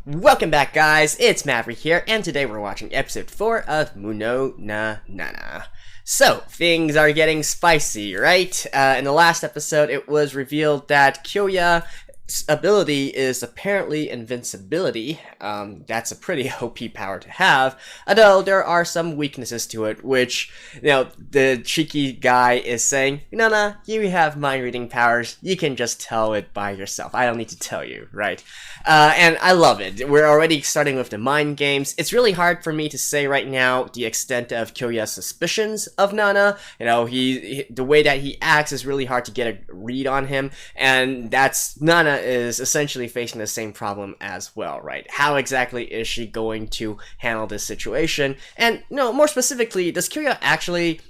Welcome back, guys. It's Maverick here, and today we're watching episode 4 of Munou na Nana. So, things are getting spicy, right? In the last episode, it was revealed that Kyouya's ability is apparently invincibility. That's a pretty OP power to have, although there are some weaknesses to it, which, the cheeky guy is saying, Nana, you have mind-reading powers, you can just tell it by yourself. I don't need to tell you, right? And I love it. We're already starting with the mind games. It's really hard for me to say right now the extent of Kyouya's suspicions of Nana. The way that he acts is really hard to get a read on him, and Nana is essentially facing the same problem as well, right? How exactly is she going to handle this situation? And, more specifically, does Kyouya actually...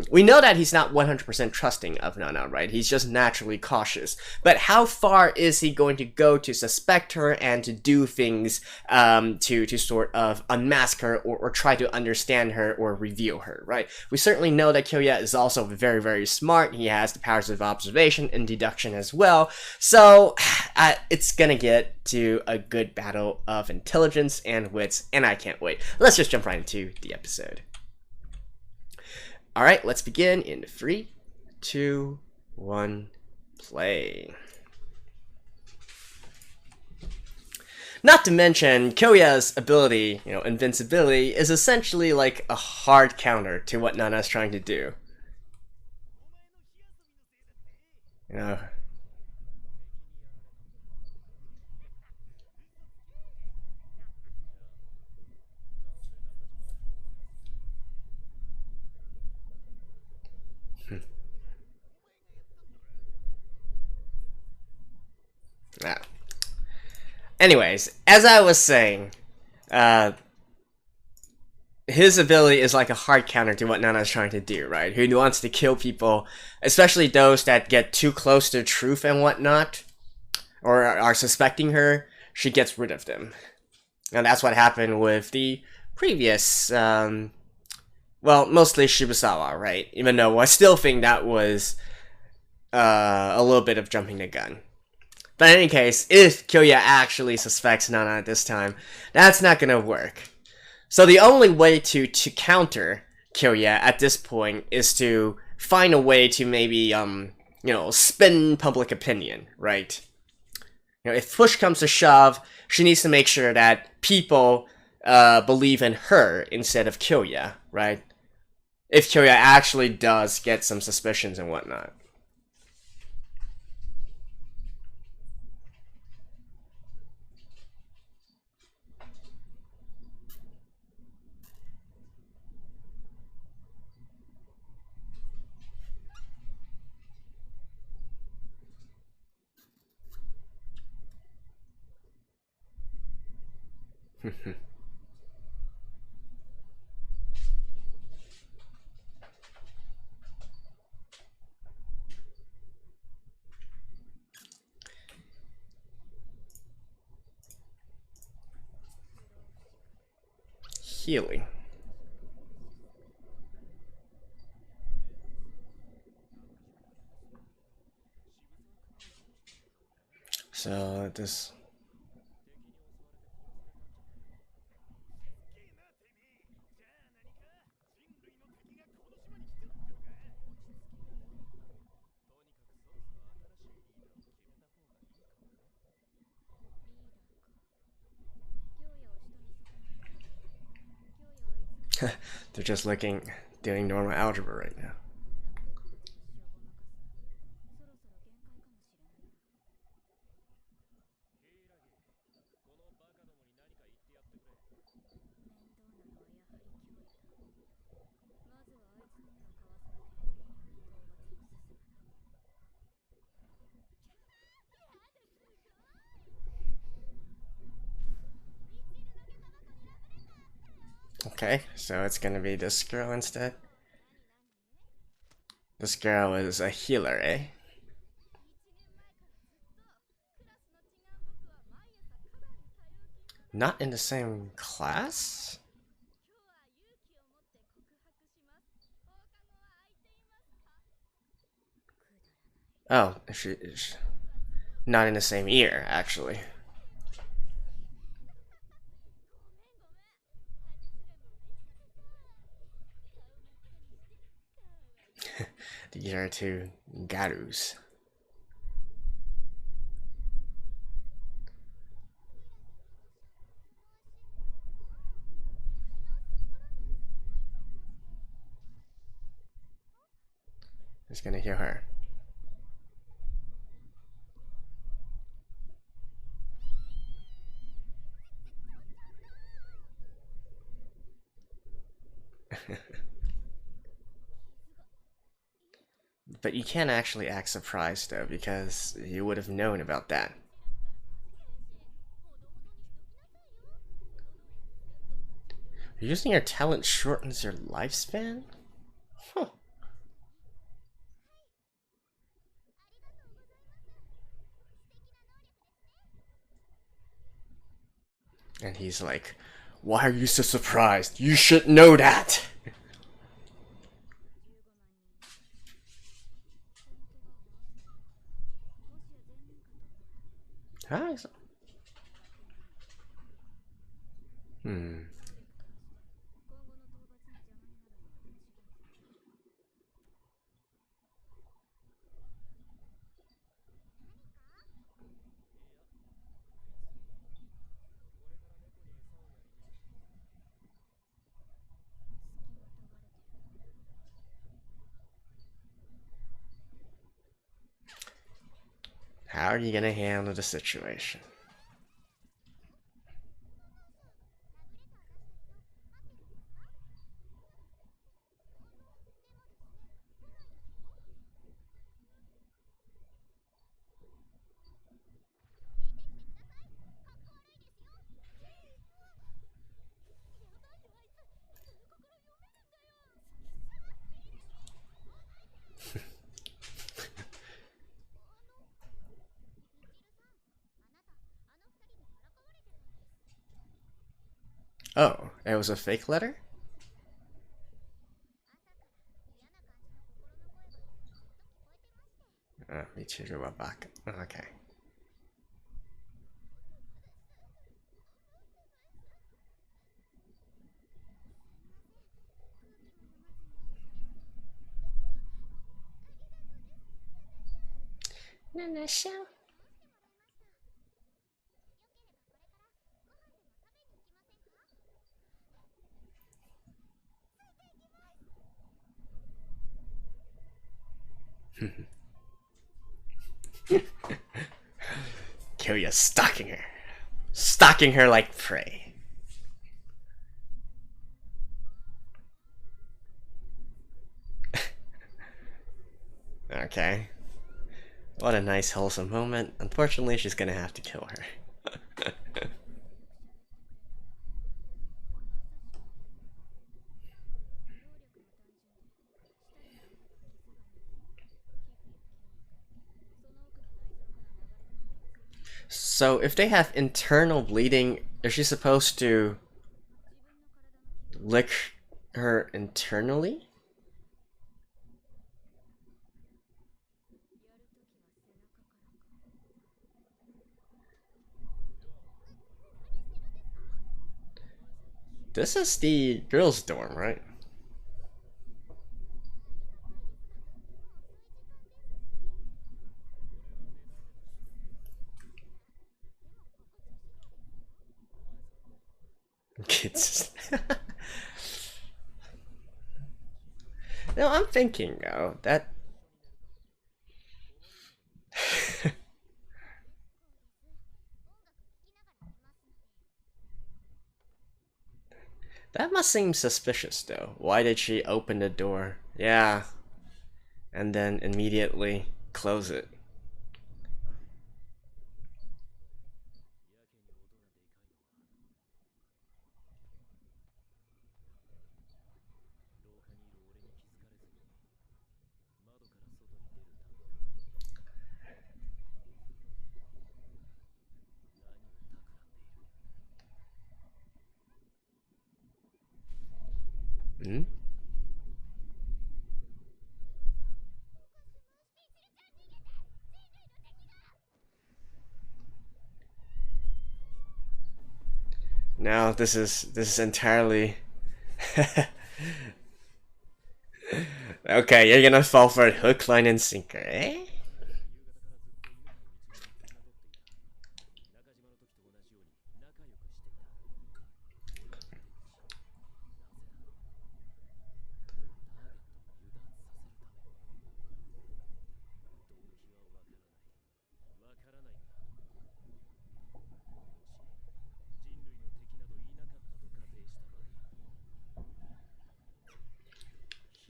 we know that he's not 100% trusting of Nana, right? He's just naturally cautious. But how far is he going to go to suspect her and to do things to sort of unmask her or try to understand her or reveal her, right? We certainly know that Kyouya is also very, very smart. He has the powers of observation and deduction as well. So it's gonna get to a good battle of intelligence and wits, and I can't wait. Let's just jump right into the episode. Alright, let's begin in 3, 2, 1, play. Not to mention, Kyouya's ability, invincibility, is essentially like a hard counter to what Nana's trying to do. Anyways, as I was saying, his ability is like a hard counter to what Nana's trying to do, right? Who wants to kill people, especially those that get too close to truth and whatnot, or are suspecting her, she gets rid of them. And that's what happened with the previous, mostly Shibusawa, right? Even though I still think that was a little bit of jumping the gun. But in any case, if Kyouya actually suspects Nana at this time, that's not gonna work. So the only way to counter Kyouya at this point is to find a way to maybe, spin public opinion, right? If push comes to shove, she needs to make sure that people believe in her instead of Kyouya, right? If Kyouya actually does get some suspicions and whatnot. Healing. So this... They're just doing normal algebra right now. Okay, so it's gonna be this girl instead. This girl is a healer, eh? Not in the same class? Oh, she's not in the same year, actually. These are two garus. Just gonna heal her. But you can't actually act surprised though, because you would have known about that. Using your talent shortens your lifespan? Huh. And he's like, why are you so surprised? You should know that! Huh? How are you gonna handle the situation? Oh, it was a fake letter? Michiru wa baka. Okay. Nana-san. Kyouya stalking her. Stalking her like prey. Okay. What a nice wholesome moment. Unfortunately, she's gonna have to kill her. So if they have internal bleeding, is she supposed to lick her internally? This is the girls' dorm, right? Kids. No, I'm thinking though that that must seem suspicious though. Why did she open the door? Yeah. And then immediately close it. Hmm? No, this is entirely Okay, you're gonna fall for it hook, line, and sinker, eh?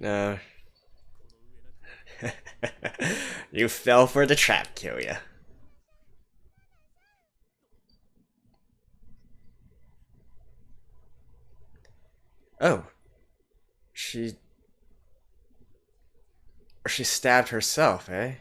No. You fell for the trap, Kyouya. Oh. She stabbed herself, eh?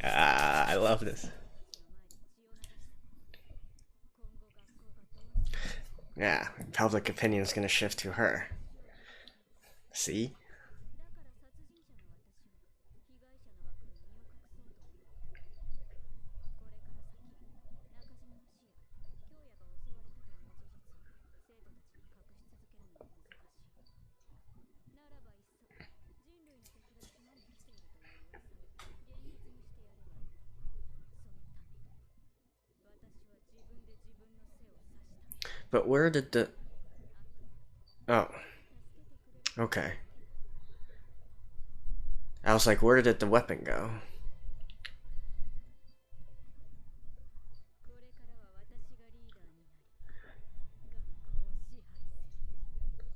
I love this. Yeah, public opinion is gonna shift to her. See? But where did the... Oh. Okay. I was like, where did the weapon go?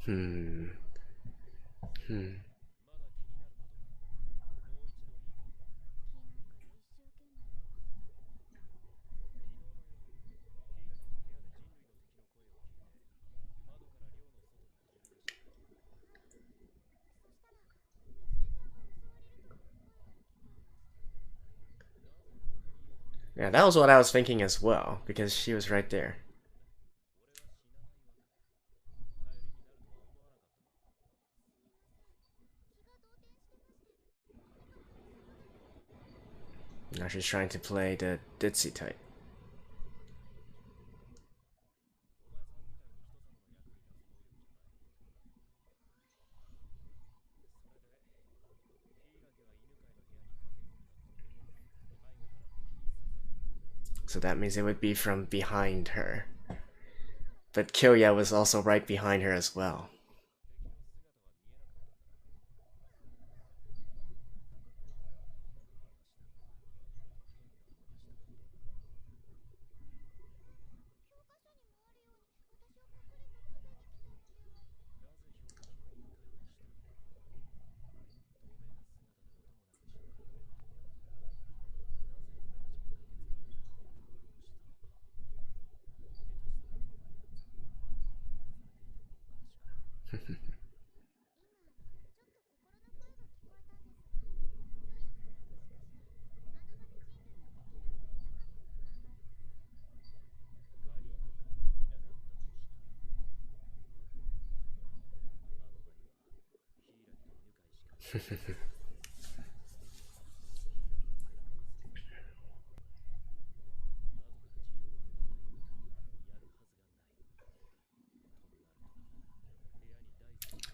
Hmm. Yeah, that was what I was thinking as well, because she was right there. Now she's trying to play the ditzy type. So that means it would be from behind her. But Kyouya was also right behind her as well.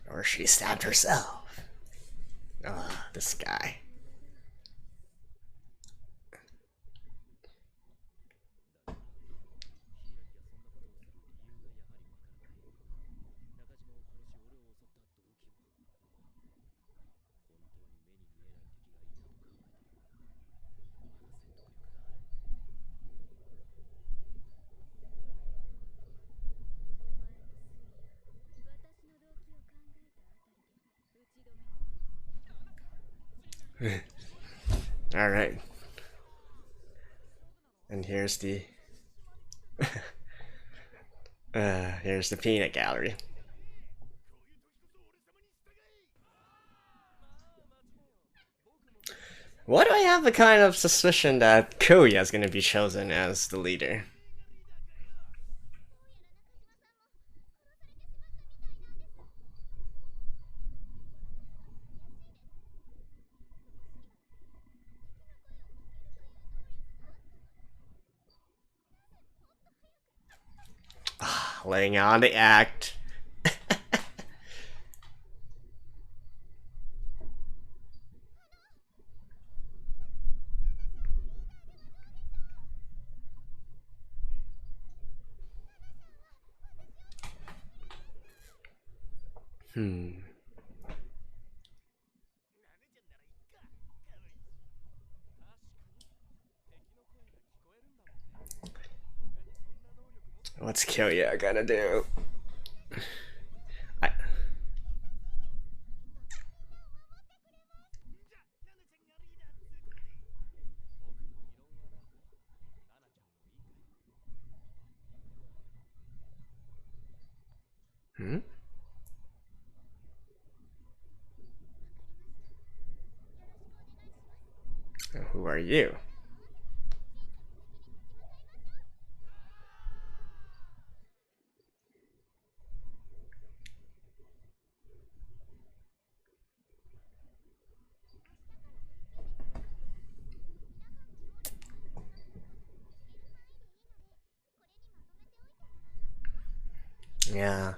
Or she stabbed herself. Ugh, this guy. Alright. And here's the here's the peanut gallery. Why do I have a kind of suspicion that Kyouya is going to be chosen as the leader? Laying on the act. What's Kyouya gonna do? Who are you? Yeah.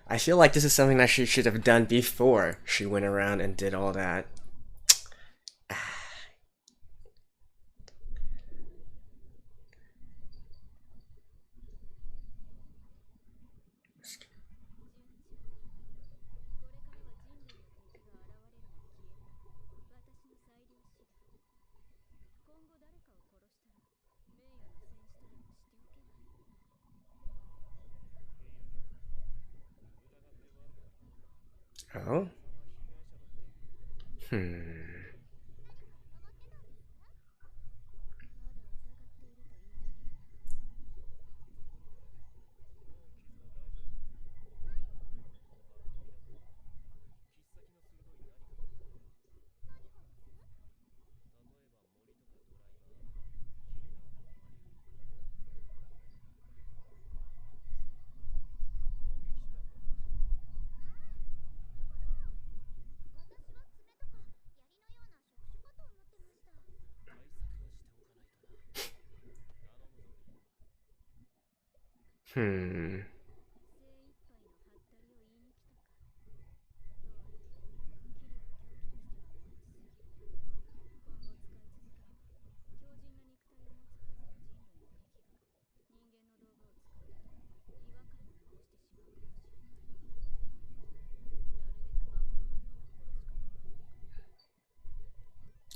I feel like this is something that she should have done before she went around and did all that. Oh?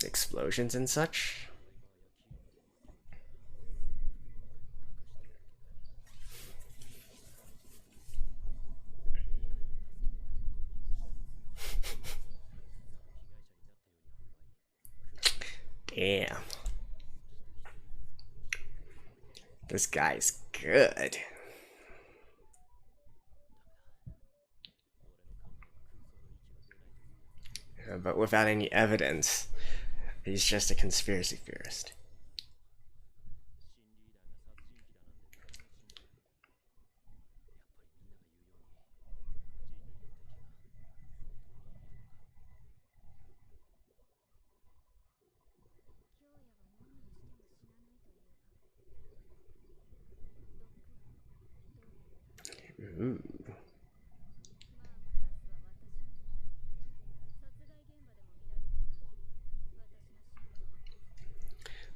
Explosions and such? Damn. This guy's good. But without any evidence, he's just a conspiracy theorist. Ooh.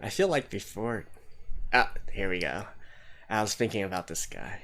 I feel like before... Ah, here we go. I was thinking about this guy.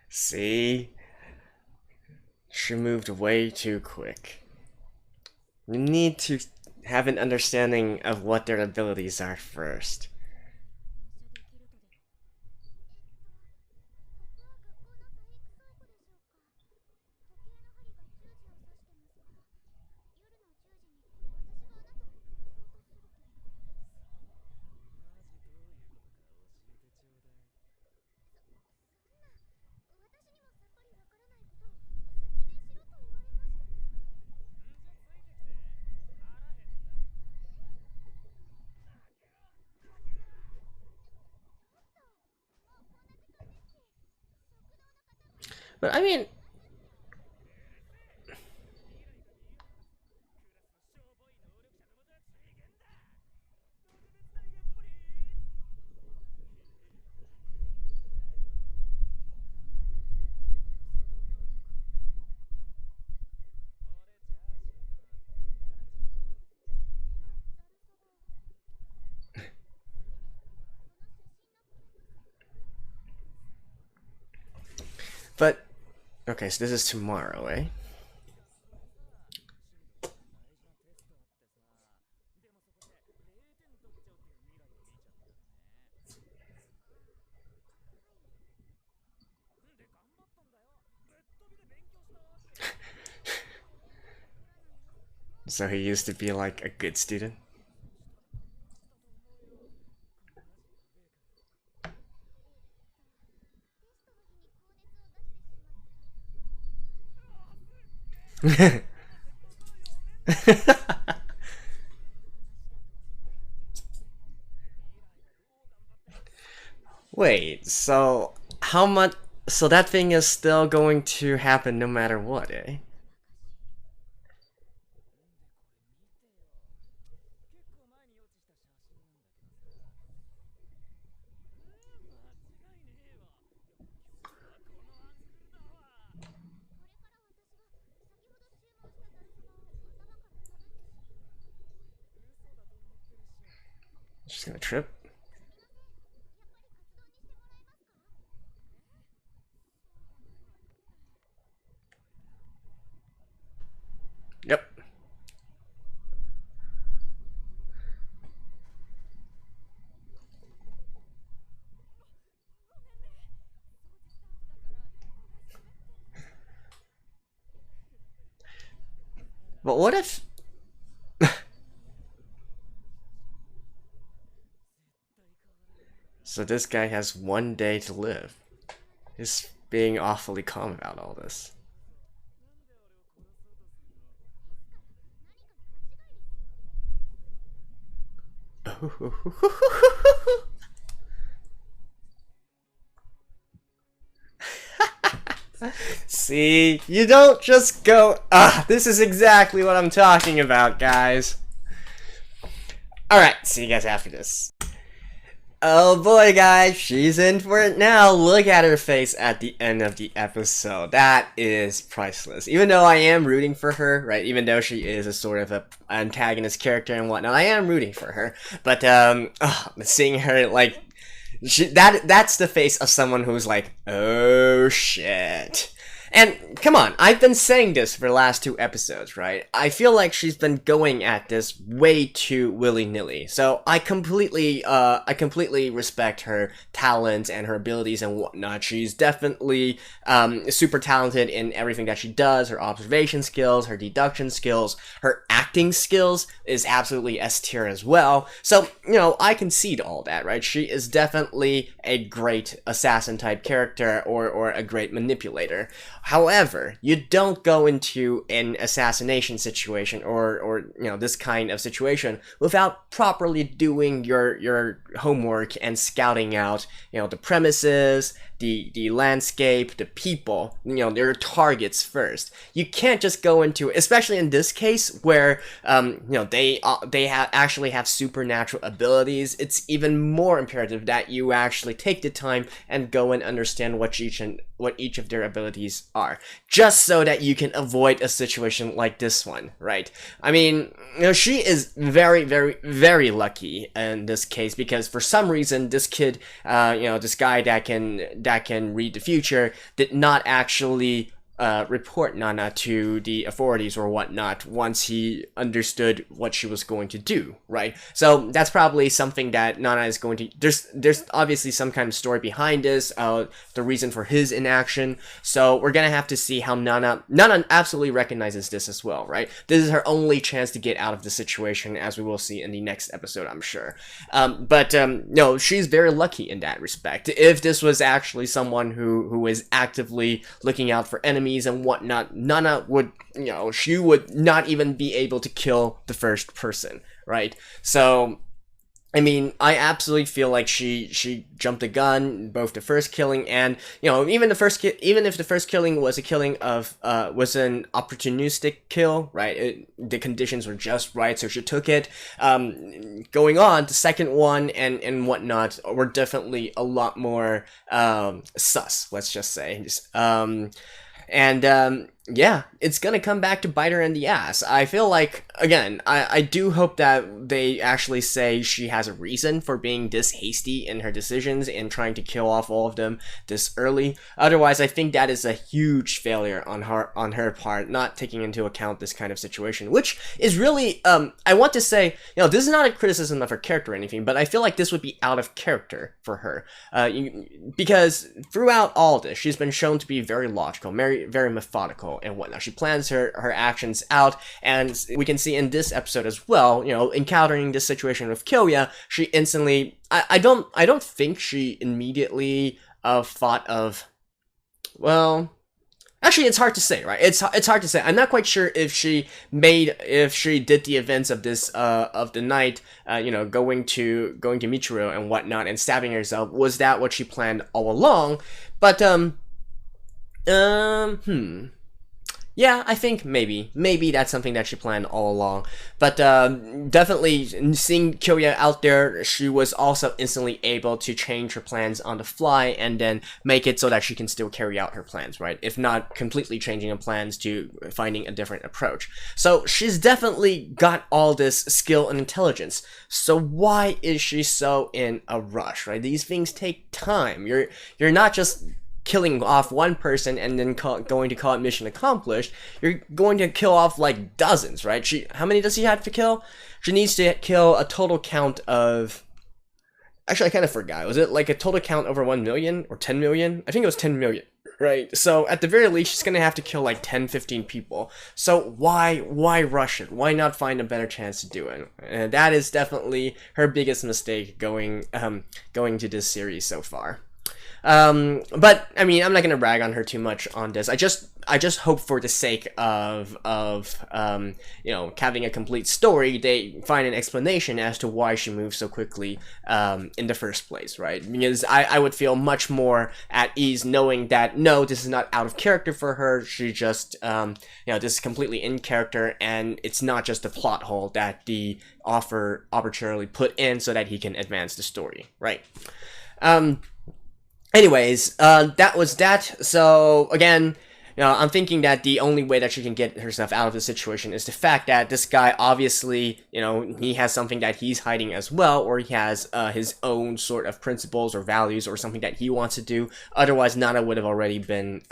See? She moved way too quick. You need to have an understanding of what their abilities are first. But I mean, but okay, so this is tomorrow, eh? So he used to be like a good student. Wait, so how much? So that thing is still going to happen no matter what, eh? She's gonna trip. Yep. But what if... So this guy has 1 day to live. He's being awfully calm about all this. See, you don't just go, this is exactly what I'm talking about, guys. Alright, see you guys after this. Oh boy, guys, she's in for it now. Look at her face at the end of the episode. That is priceless. Even though I am rooting for her, right? Even though she is a sort of a antagonist character and whatnot, I am rooting for her. But seeing her like, that's the face of someone who's like, oh shit. And come on, I've been saying this for the last 2 episodes, right? I feel like she's been going at this way too willy-nilly. So I completely respect her talents and her abilities and whatnot. She's definitely super talented in everything that she does. Her observation skills, her deduction skills, her acting skills is absolutely S tier as well. So, you know, I concede all that, right? She is definitely a great assassin type character or a great manipulator. However, you don't go into an assassination situation or you know, this kind of situation without properly doing your homework and scouting out, you know, the premises, the landscape, the people, their targets first. You can't just go into, especially in this case where they actually have supernatural abilities. It's even more imperative that you actually take the time and go and understand what each of their abilities are, just so that you can avoid a situation like this one, right? I mean, she is very, very, very lucky in this case, because for some reason this kid, this guy that can read the future, did not actually report Nana to the authorities or whatnot once he understood what she was going to do, right? So that's probably something that Nana is going to, there's obviously some kind of story behind this, the reason for his inaction. So we're gonna have to see how Nana absolutely recognizes this as well, right? This is her only chance to get out of the situation, as we will see in the next episode, I'm sure. No, she's very lucky in that respect. If this was actually someone who is actively looking out for enemies and whatnot, Nana would, she would not even be able to kill the first person, right? So, I mean, I absolutely feel like she jumped the gun, both the first killing and, even if the first killing was a killing of, was an opportunistic kill, right? The conditions were just right, so she took it. Going on, the second one and whatnot were definitely a lot more, sus, let's just say. Yeah, it's gonna come back to bite her in the ass. I feel like, again, I do hope that they actually say she has a reason for being this hasty in her decisions and trying to kill off all of them this early. Otherwise, I think that is a huge failure on her part, not taking into account this kind of situation, which is really, I want to say, this is not a criticism of her character or anything, but I feel like this would be out of character for her, because throughout all this, she's been shown to be very logical, very, very methodical, and whatnot. She plans her actions out, and we can see in this episode as well, encountering this situation with Kyouya, she instantly, I don't think she immediately thought of, well, actually, it's hard to say, right? It's hard to say. I'm not quite sure if she did the events of this of the night, going to Michiro and whatnot and stabbing herself. Was that what she planned all along? But yeah, I think maybe that's something that she planned all along. But definitely seeing Kyouya out there, she was also instantly able to change her plans on the fly and then make it so that she can still carry out her plans, right? If not completely changing her plans to finding a different approach. So she's definitely got all this skill and intelligence. So why is she so in a rush, right? These things take time. You're not just killing off one person and then going to call it mission accomplished. You're going to kill off like dozens, right? How many does she have to kill? She needs to kill a total count of, actually I kind of forgot, was it like a total count over 1 million or 10 million? I think it was 10 million, right? So at the very least, she's gonna have to kill like 10-15 people. So why rush it? Why not find a better chance to do it? And that is definitely her biggest mistake going to this series so far. But I mean, I'm not gonna brag on her too much on this. I just hope for the sake of having a complete story, they find an explanation as to why she moves so quickly in the first place, right? Because I would feel much more at ease knowing that no, this is not out of character for her. She just this is completely in character, and it's not just a plot hole that the author arbitrarily put in so that he can advance the story, right? Anyways, that was that. So again, I'm thinking that the only way that she can get herself out of the situation is the fact that this guy obviously, he has something that he's hiding as well, or he has his own sort of principles or values or something that he wants to do. Otherwise, Nana would have already been,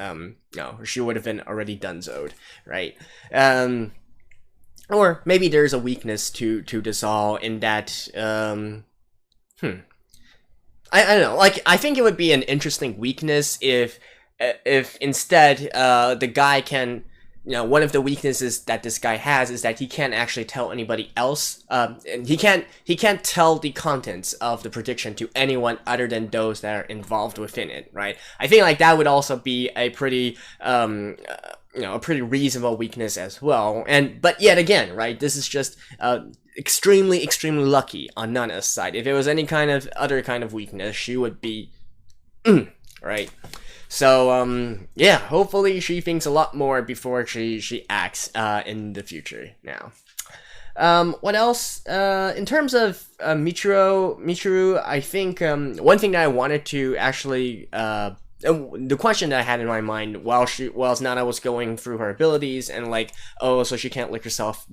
she would have been already donezoed, right? Or maybe there's a weakness to this all in that, I don't know, like, I think it would be an interesting weakness if instead, the guy can, one of the weaknesses that this guy has is that he can't actually tell anybody else, and he can't tell the contents of the prediction to anyone other than those that are involved within it, right? I think, like, that would also be a pretty, a pretty reasonable weakness as well. But yet again, right, this is just, extremely lucky on Nana's side. If it was any kind of other kind of weakness, she would be right? So, yeah, hopefully she thinks a lot more before she acts, in the future now. What else? In terms of, Michiru, I think, one thing that I wanted to actually, the question that I had in my mind while Nana was going through her abilities and like, oh, so she can't lick herself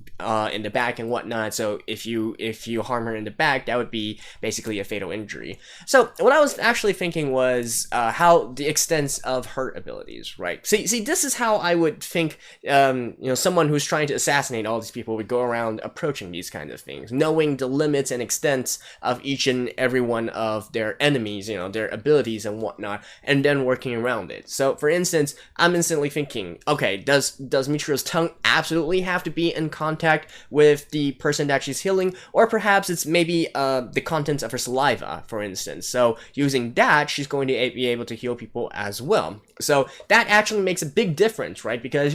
in the back and whatnot. So if you harm her in the back, that would be basically a fatal injury. So what I was actually thinking was how the extent of her abilities, right? See, this is how I would think. Someone who's trying to assassinate all these people would go around approaching these kinds of things, knowing the limits and extents of each and every one of their enemies, their abilities and whatnot, and then working around it. So for instance, I'm instantly thinking, okay, does Michiru's tongue absolutely have to be in contact with the person that she's healing, or perhaps it's maybe the contents of her saliva, for instance. So using that, she's going to be able to heal people as well. So that actually makes a big difference, right? Because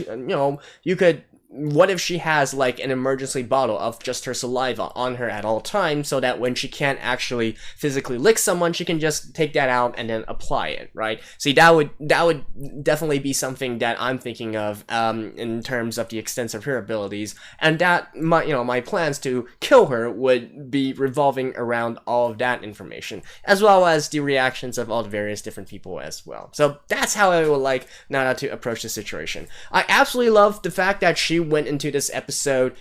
you could, what if she has like an emergency bottle of just her saliva on her at all times, so that when she can't actually physically lick someone, she can just take that out and then apply it, right? See, that would definitely be something that I'm thinking of in terms of the extent of her abilities, and that my plans to kill her would be revolving around all of that information, as well as the reactions of all the various different people as well. So that's how I would like Nana to approach the situation. I absolutely love the fact that she went into this episode,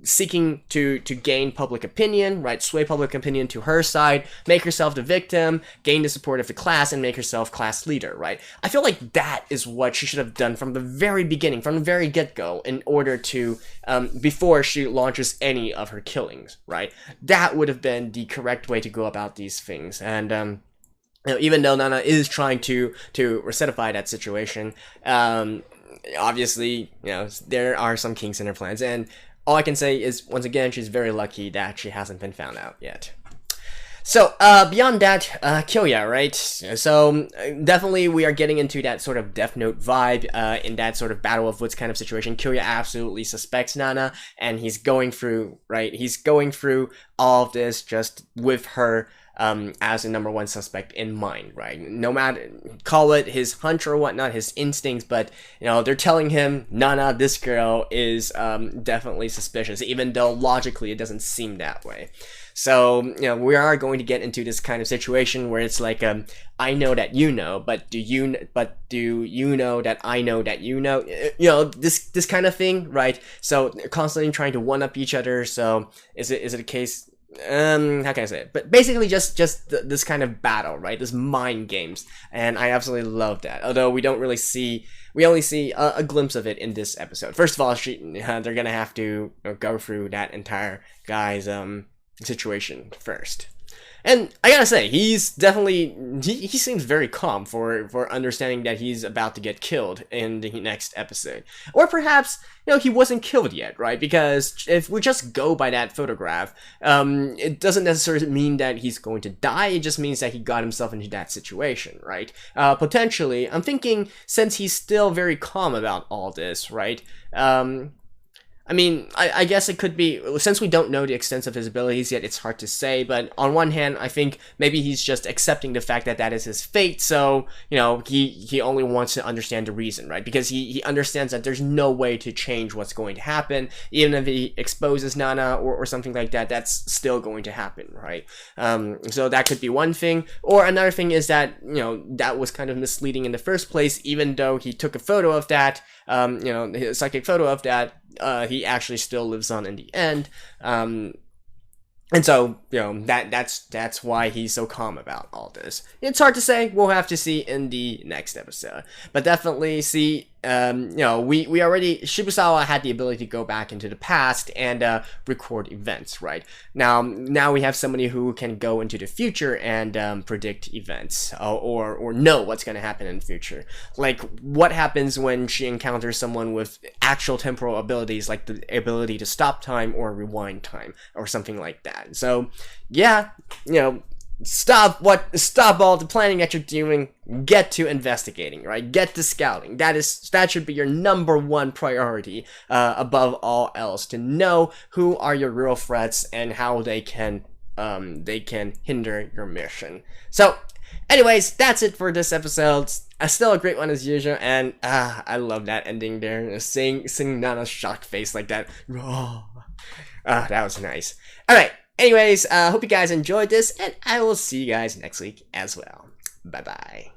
seeking to gain public opinion, right? Sway public opinion to her side, make herself the victim, gain the support of the class, and make herself class leader, right? I feel like that is what she should have done from the very beginning, from the very get-go, in order to, before she launches any of her killings, right? That would have been the correct way to go about these things. And, even though Nana is trying to resetify that situation, obviously, there are some kinks in her plans, and all I can say is, once again, she's very lucky that she hasn't been found out yet. So, beyond that, Kyouya, right? So, definitely we are getting into that sort of Death Note vibe, in that sort of Battle of Wits kind of situation. Kyouya absolutely suspects Nana, and he's going through all of this just with her, as a number one suspect in mind, right? No matter, call it his hunch or whatnot, his instincts, but, they're telling him, Nana, this girl is, definitely suspicious, even though logically it doesn't seem that way. So, we are going to get into this kind of situation where it's like, I know that you know, but do you know that I know that you know? This kind of thing, right? So, they're constantly trying to one-up each other, so is it a case... how can I say it? But basically just this kind of battle, right? This mind games, and I absolutely love that. Although we only see a glimpse of it in this episode. First of all, they're gonna have to go through that entire guy's situation first. And I gotta say, he's definitely, he seems very calm for understanding that he's about to get killed in the next episode. Or perhaps, he wasn't killed yet, right? Because if we just go by that photograph, it doesn't necessarily mean that he's going to die, it just means that he got himself into that situation, right? Potentially, I'm thinking, since he's still very calm about all this, right? I mean, I guess it could be, since we don't know the extent of his abilities yet, it's hard to say, but on one hand, I think maybe he's just accepting the fact that that is his fate, so, he only wants to understand the reason, right? Because he understands that there's no way to change what's going to happen, even if he exposes Nana or something like that, that's still going to happen, right? So that could be one thing, or another thing is that, that was kind of misleading in the first place, even though he took a photo of that, a psychic photo of that, he actually still lives on in the end, and so, that's why he's so calm about all this. It's hard to say, we'll have to see in the next episode, but definitely see, we already, Shibusawa had the ability to go back into the past and, record events, right? Now we have somebody who can go into the future and, predict events, or know what's gonna happen in the future. Like, what happens when she encounters someone with actual temporal abilities, like the ability to stop time or rewind time, or something like that. So, yeah, stop all the planning that you're doing, get to investigating, right? Get to scouting. That should be your number one priority, above all else, to know who are your real threats and how they can hinder your mission. So, Anyways, that's it for this episode. Still a great one as usual, and I love that ending there. Seeing Nana's shocked face like that. That was nice. Alright, anyways, hope you guys enjoyed this, and I will see you guys next week as well. Bye-bye.